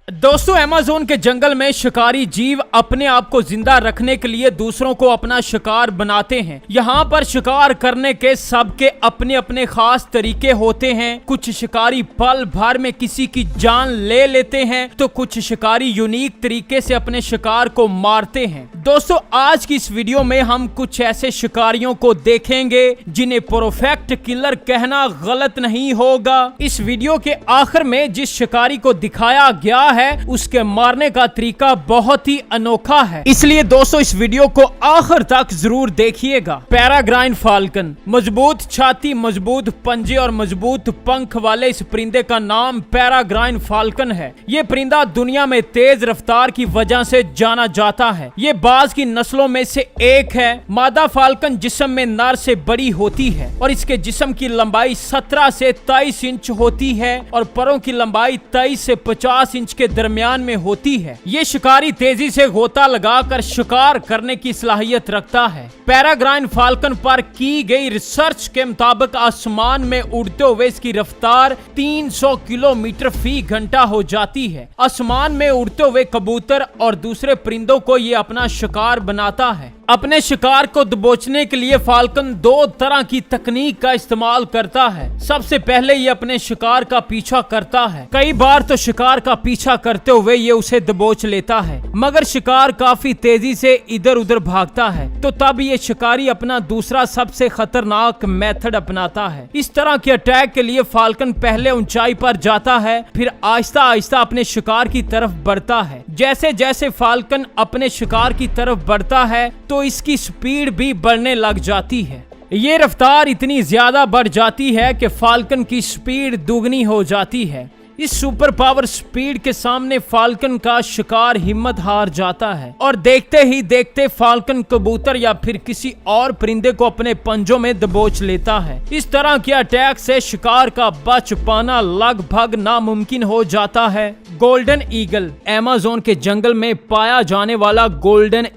दोस्तों, अमेज़न के जंगल में शिकारी जीव अपने आप को जिंदा रखने के लिए दूसरों को अपना शिकार बनाते हैं। यहाँ पर शिकार करने के सबके अपने अपने खास तरीके होते हैं। कुछ शिकारी पल भर में किसी की जान ले लेते हैं तो कुछ शिकारी यूनिक तरीके से अपने शिकार को मारते हैं। दोस्तों, आज की इस वीडियो में हम कुछ ऐसे शिकारियों को देखेंगे जिन्हें परफेक्ट किलर कहना गलत नहीं होगा। इस वीडियो के आखिर में जिस शिकारी को दिखाया गया है उसके मारने का तरीका बहुत ही अनोखा है, इसलिए दोस्तों इस वीडियो को आखिर तक जरूर देखिएगा। पेरेग्राइन फाल्कन, मजबूत छाती, मजबूत पंजे और मजबूत पंख वाले इस परिंदे का नाम पेरेग्राइन फाल्कन है। ये परिंदा दुनिया में तेज रफ्तार की वजह से जाना जाता है। ये बाज की नस्लों में से एक है। मादा फाल्कन जिस्म में नर से बड़ी होती है और इसके जिस्म की लंबाई 17 से 23 इंच होती है और परों की लंबाई 23 से 50 इंच के दरमियान में होती है। ये शिकारी तेजी से गोता लगाकर शिकार करने की सलाहियत रखता है। पेरेग्राइन फाल्कन पर की गई रिसर्च के मुताबिक आसमान में उड़ते हुए इसकी रफ्तार 300 किलोमीटर फी घंटा हो जाती है। आसमान में उड़ते हुए कबूतर और दूसरे परिंदों को ये अपना शिकार बनाता है। अपने शिकार को दबोचने के लिए फाल्कन दो तरह की तकनीक का इस्तेमाल करता है। सबसे पहले ये अपने शिकार का पीछा करता है। कई बार तो शिकार का पीछा करते हुए ये उसे दबोच लेता है, मगर शिकार काफी तेजी से इधर उधर भागता है, तो तब ये शिकारी अपना दूसरा सबसे खतरनाक मेथड अपनाता है। इस तरह के अटैक के लिए फाल्कन पहले ऊंचाई पर जाता है, फिर आहिस्ता आहिस्ता अपने शिकार की तरफ बढ़ता है। जैसे जैसे फाल्कन अपने शिकार की तरफ बढ़ता है तो इसकी स्पीड भी बढ़ने लग जाती है। ये रफ्तार इतनी ज्यादा बढ़ जाती है कि फाल्कन की स्पीड दुगनी हो जाती है। इस सुपर पावर स्पीड के सामने फाल्कन का शिकार हिम्मत हार जाता है और देखते ही देखते फाल्कन कबूतर या फिर किसी और परिंदे को अपने पंजों में दबोच लेता है। इस तरह के अटैक से शिकार का बच पाना लगभग नामुमकिन हो जाता है। गोल्डन ईगल, अमेज़न के जंगल में पाया जाने वाला गोल्डन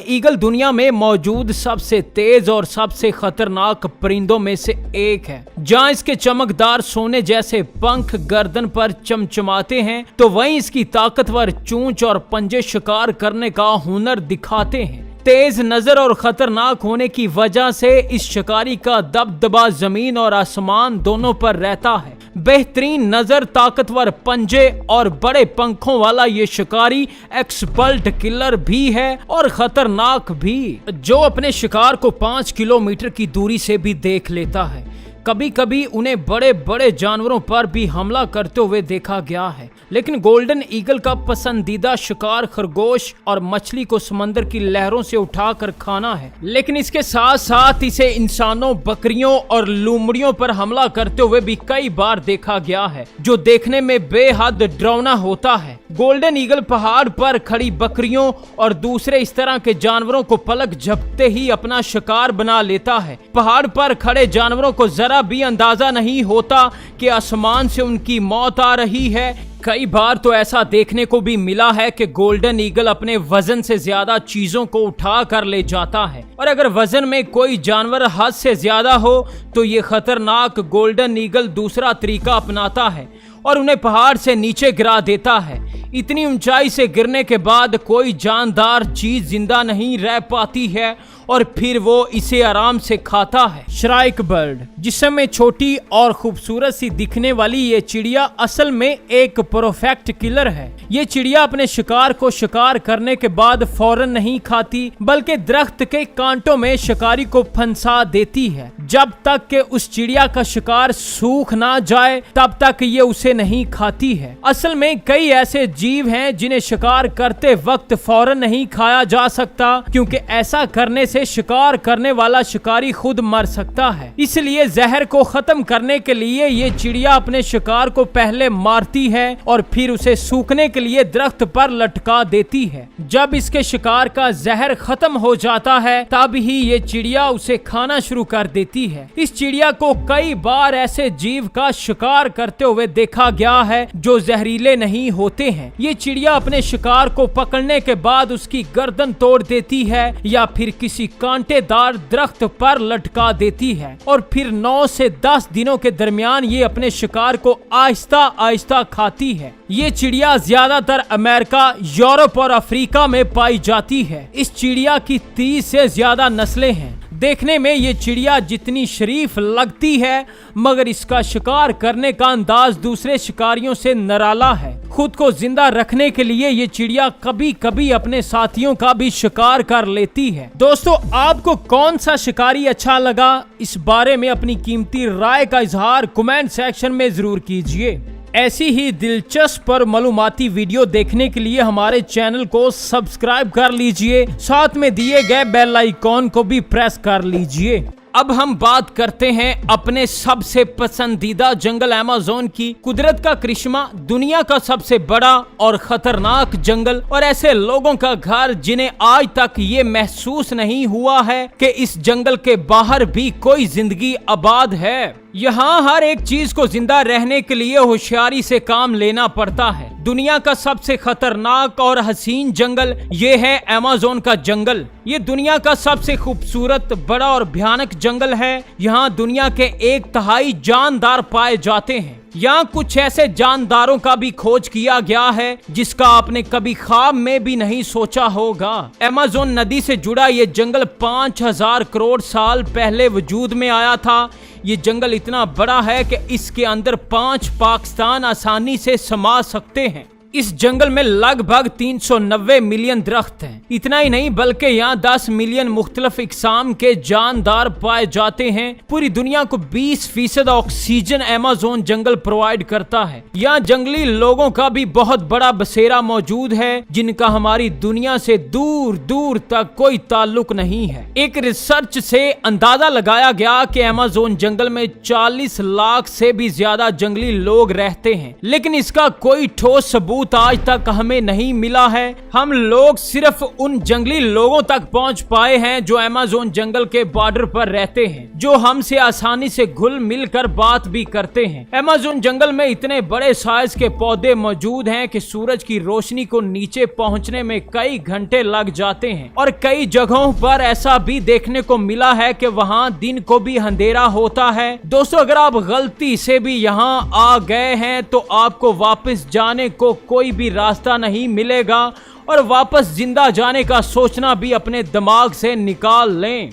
ईगल दुनिया में मौजूद सबसे तेज और सबसे खतरनाक परिंदों में से एक है। जहाँ इसके चमकदार सोने जैसे पंख गर्दन पर चमचमाते हैं तो वहीं इसकी ताकतवर चोंच और पंजे शिकार करने का हुनर दिखाते हैं। तेज नजर और खतरनाक होने की वजह से इस शिकारी का दबदबा जमीन और आसमान दोनों पर रहता है। बेहतरीन नजर, ताकतवर पंजे और बड़े पंखों वाला ये शिकारी एक्सपर्ट किलर भी है और खतरनाक भी, जो अपने शिकार को 5 किलोमीटर की दूरी से भी देख लेता है। कभी कभी उन्हें बड़े बड़े जानवरों पर भी हमला करते हुए देखा गया है, लेकिन गोल्डन ईगल का पसंदीदा शिकार खरगोश और मछली को समंदर की लहरों से उठाकर खाना है। लेकिन इसके साथ साथ इसे इंसानों, बकरियों और लोमड़ियों पर हमला करते हुए भी कई बार देखा गया है, जो देखने में बेहद डरावना होता है। गोल्डन ईगल पहाड़ पर खड़ी बकरियों और दूसरे इस तरह के जानवरों को पलक झपकते ही अपना शिकार बना लेता है। पहाड़ पर खड़े जानवरों को जरा भी अंदाजा नहीं होता कि आसमान से उनकी मौत आ रही है। कई बार तो ऐसा देखने को भी मिला है कि गोल्डन ईगल अपने वजन से ज्यादा चीजों को उठा कर ले जाता है, और अगर वजन में कोई जानवर हद से ज्यादा हो तो ये खतरनाक गोल्डन ईगल दूसरा तरीका अपनाता है और उन्हें पहाड़ से नीचे गिरा देता है। इतनी ऊंचाई से गिरने के बाद कोई जानदार चीज जिंदा नहीं रह पाती है और फिर वो इसे आराम से खाता है। श्राइक बर्ड, जिसमें छोटी और खूबसूरत सी दिखने वाली ये चिड़िया असल में एक परफेक्ट किलर है। ये चिड़िया अपने शिकार को शिकार करने के बाद फौरन नहीं खाती, बल्कि दरख्त के कांटों में शिकारी को फंसा देती है। जब तक कि उस चिड़िया का शिकार सूख ना जाए तब तक ये उसे नहीं खाती है। असल में कई ऐसे जीव हैं जिन्हें शिकार करते वक्त फौरन नहीं खाया जा सकता, क्योंकि ऐसा करने से शिकार करने वाला शिकारी खुद मर सकता है। इसलिए जहर को खत्म करने के लिए ये चिड़िया अपने शिकार को पहले मारती है और फिर उसे सूखने के लिए दरख्त पर लटका देती है। जब इसके शिकार का जहर खत्म हो जाता है तब ही ये चिड़िया उसे खाना शुरू कर देती है। इस चिड़िया को कई बार ऐसे जीव का शिकार करते हुए देखा गया है जो जहरीले नहीं होते हैं। ये चिड़िया अपने शिकार को पकड़ने के बाद उसकी गर्दन तोड़ देती है या फिर किसी किसी कांटेदार दरख्त पर लटका देती है और फिर 9 से 10 दिनों के दरमियान ये अपने शिकार को आहिस्ता आहिस्ता खाती है। ये चिड़िया ज्यादातर अमेरिका, यूरोप और अफ्रीका में पाई जाती है। इस चिड़िया की 30 से ज्यादा नस्लें हैं। देखने में ये चिड़िया जितनी शरीफ लगती है, मगर इसका शिकार करने का अंदाज दूसरे शिकारियों से निराला है। खुद को जिंदा रखने के लिए ये चिड़िया कभी कभी अपने साथियों का भी शिकार कर लेती है। दोस्तों, आपको कौन सा शिकारी अच्छा लगा, इस बारे में अपनी कीमती राय का इजहार कमेंट सेक्शन में जरूर कीजिए। ऐसी ही दिलचस्प और मालूमाती वीडियो देखने के लिए हमारे चैनल को सब्सक्राइब कर लीजिए, साथ में दिए गए बेल आइकॉन को भी प्रेस कर लीजिए। अब हम बात करते हैं अपने सबसे पसंदीदा जंगल अमेज़न की। कुदरत का करिश्मा, दुनिया का सबसे बड़ा और खतरनाक जंगल और ऐसे लोगों का घर जिन्हें आज तक ये महसूस नहीं हुआ है कि इस जंगल के बाहर भी कोई जिंदगी आबाद है। यहाँ हर एक चीज को जिंदा रहने के लिए होशियारी से काम लेना पड़ता है। दुनिया का सबसे खतरनाक और हसीन जंगल ये है अमेज़न का जंगल। ये दुनिया का सबसे खूबसूरत, बड़ा और भयानक जंगल है। यहाँ दुनिया के 1/3 जानदार पाए जाते हैं। यहाँ कुछ ऐसे जानदारों का भी खोज किया गया है जिसका आपने कभी ख्वाब में भी नहीं सोचा होगा। अमेज़न नदी से जुड़ा ये जंगल 5000 करोड़ साल पहले वजूद में आया था। ये जंगल इतना बड़ा है कि इसके अंदर 5 पाकिस्तान आसानी से समा सकते हैं। इस जंगल में लगभग 390 मिलियन दरख्त हैं। इतना ही नहीं बल्कि यहाँ 10 मिलियन मुख्तलिफ इकसाम के जानदार पाए जाते हैं। पूरी दुनिया को 20% ऑक्सीजन अमेज़न जंगल प्रोवाइड करता है। यहाँ जंगली लोगों का भी बहुत बड़ा बसेरा मौजूद है जिनका हमारी दुनिया से दूर दूर तक कोई ताल्लुक नहीं है। एक रिसर्च से अंदाजा लगाया गया कि अमेज़न जंगल में 40 लाख से भी ज्यादा जंगली लोग रहते हैं, लेकिन इसका कोई ठोस सबूत आज तक हमें नहीं मिला है। हम लोग सिर्फ उन जंगली लोगों तक पहुंच पाए हैं जो अमेज़न जंगल के बॉर्डर पर रहते हैं, जो हमसे आसानी से घुल मिल कर बात भी करते हैं। अमेज़न जंगल में इतने बड़े साइज के पौधे मौजूद हैं कि सूरज की रोशनी को नीचे पहुंचने में कई घंटे लग जाते हैं और कई जगहों पर ऐसा भी देखने को मिला है कि वहां दिन को भी अंधेरा होता है। दोस्तों, अगर आप गलती से भी यहां आ गए हैं तो आपको वापस जाने को कोई भी रास्ता नहीं मिलेगा और वापस जिंदा जाने का सोचना भी अपने दिमाग से निकाल लें,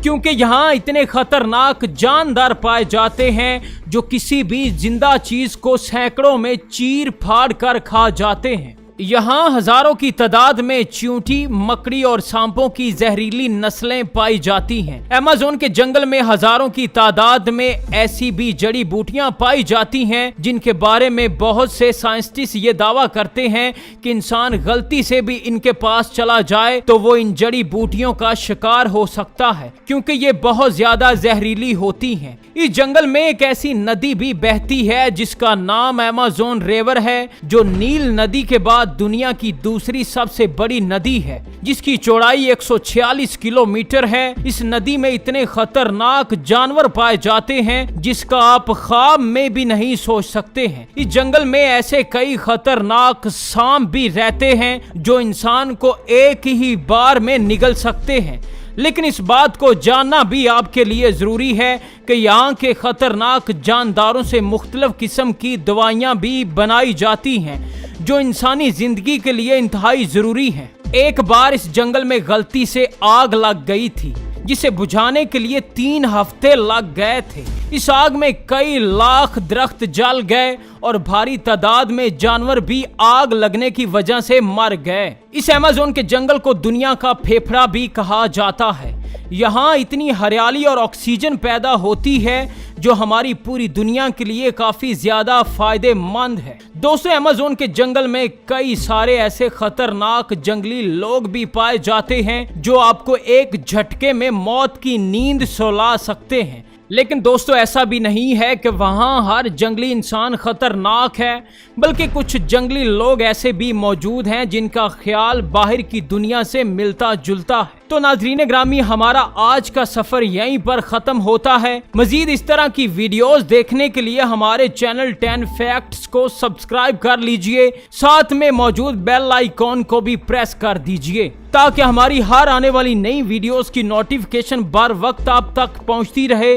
क्योंकि यहाँ इतने खतरनाक जानदार पाए जाते हैं जो किसी भी जिंदा चीज को सैकड़ों में चीर फाड़ कर खा जाते हैं। यहाँ हजारों की तादाद में चींटी, मकड़ी और सांपों की जहरीली नस्लें पाई जाती हैं। अमेज़न के जंगल में हजारों की तादाद में ऐसी भी जड़ी बूटियां पाई जाती हैं जिनके बारे में बहुत से साइंटिस्ट ये दावा करते हैं कि इंसान गलती से भी इनके पास चला जाए तो वो इन जड़ी बूटियों का शिकार हो सकता है, क्योंकि ये बहुत ज्यादा जहरीली होती हैं। इस जंगल में एक ऐसी नदी भी बहती है जिसका नाम अमेज़न रिवर है, जो नील नदी के बाद दुनिया की दूसरी सबसे बड़ी नदी है, जिसकी चौड़ाई 146 किलोमीटर है। इस नदी में इतने खतरनाक जानवर पाए जाते हैं जिसका आप ख्वाब में भी नहीं सोच सकते हैं। इस जंगल में ऐसे कई खतरनाक सांप भी रहते हैं जो इंसान को एक ही बार में निगल सकते हैं। लेकिन इस बात को जानना भी आपके लिए जरूरी है कि यहाँ के खतरनाक जानदारों से मुख्तलिफ किस्म की दवाइयाँ भी बनाई जाती हैं जो इंसानी जिंदगी के लिए इंतहाई जरूरी हैं। एक बार इस जंगल में गलती से आग लग गई थी जिसे बुझाने के लिए 3 हफ्ते लग गए थे। इस आग में कई लाख दरख्त जल गए और भारी तादाद में जानवर भी आग लगने की वजह से मर गए। इस अमेज़न के जंगल को दुनिया का फेफड़ा भी कहा जाता है। यहाँ इतनी हरियाली और ऑक्सीजन पैदा होती है जो हमारी पूरी दुनिया के लिए काफी ज्यादा फायदेमंद है। दोस्तों, अमेज़न के जंगल में कई सारे ऐसे खतरनाक जंगली लोग भी पाए जाते हैं जो आपको एक झटके में मौत की नींद सुला सकते हैं। लेकिन दोस्तों, ऐसा भी नहीं है कि वहाँ हर जंगली इंसान खतरनाक है, बल्कि कुछ जंगली लोग ऐसे भी मौजूद हैं जिनका ख्याल बाहर की दुनिया से मिलता जुलता है। तो नाज़रीन ग्रामी, हमारा आज का सफर यहीं पर खत्म होता है। मजीद इस तरह की वीडियोस देखने के लिए हमारे चैनल 10 फैक्ट्स को सब्सक्राइब कर लीजिए, साथ में मौजूद बेल आइकॉन को भी प्रेस कर दीजिए ताकि हमारी हर आने वाली नई वीडियोस की नोटिफिकेशन बर वक्त आप तक पहुंचती रहे।